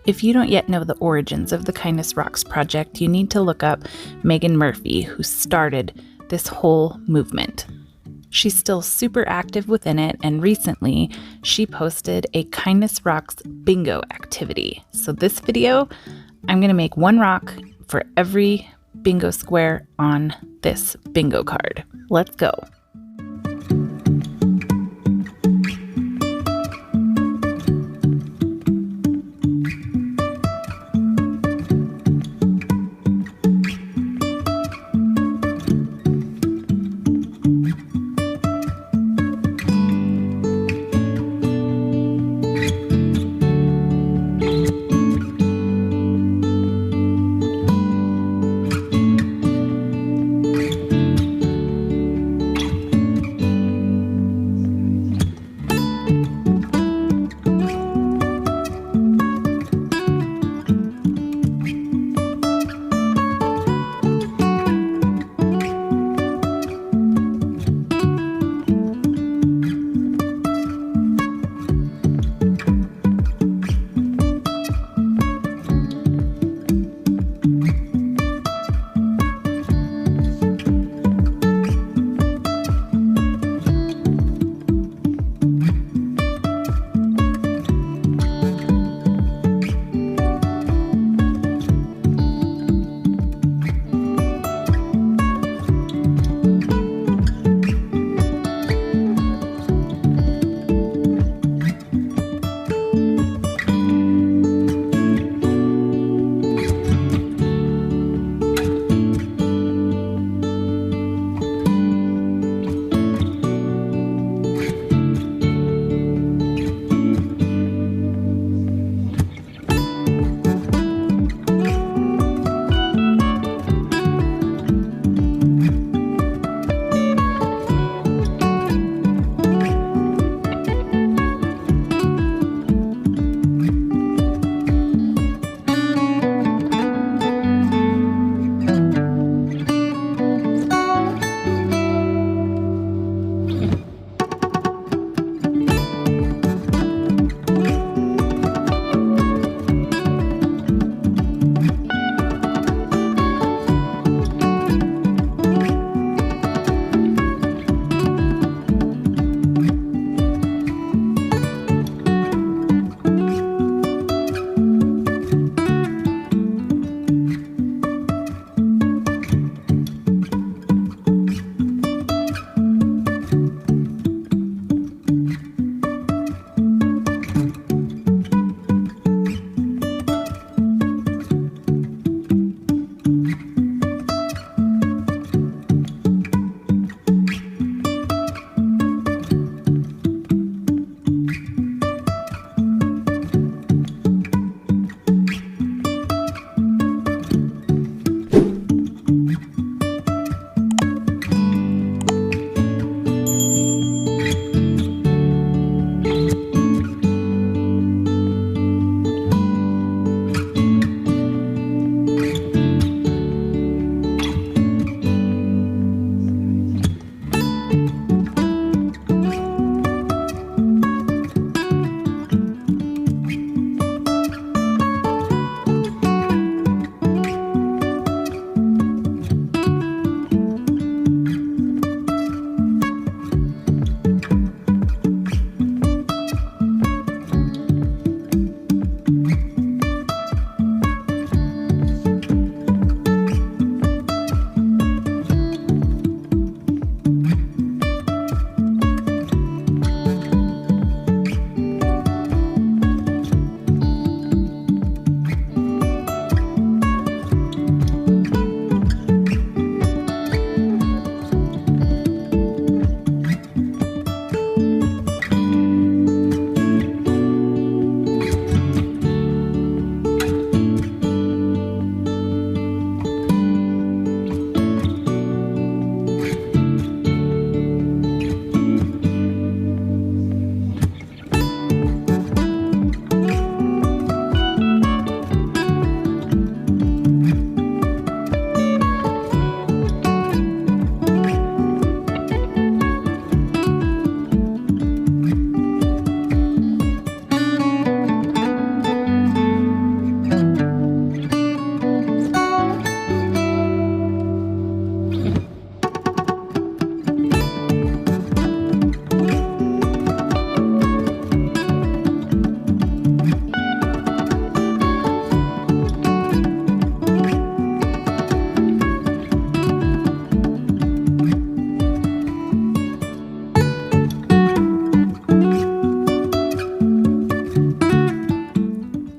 If you don't yet know the origins of the Kindness Rocks project, you need to look up Megan Murphy, who started this whole movement. She's still super active within it, and recently she posted a Kindness Rocks bingo activity. So this video, I'm going to make one rock for every bingo square on this bingo card. Let's go.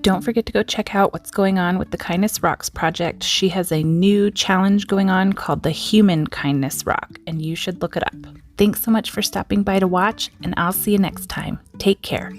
Don't forget to go check out what's going on with the Kindness Rocks project. She has a new challenge going on called the Human Kindness Rock, and you should look it up. Thanks so much for stopping by to watch, and I'll see you next time. Take care.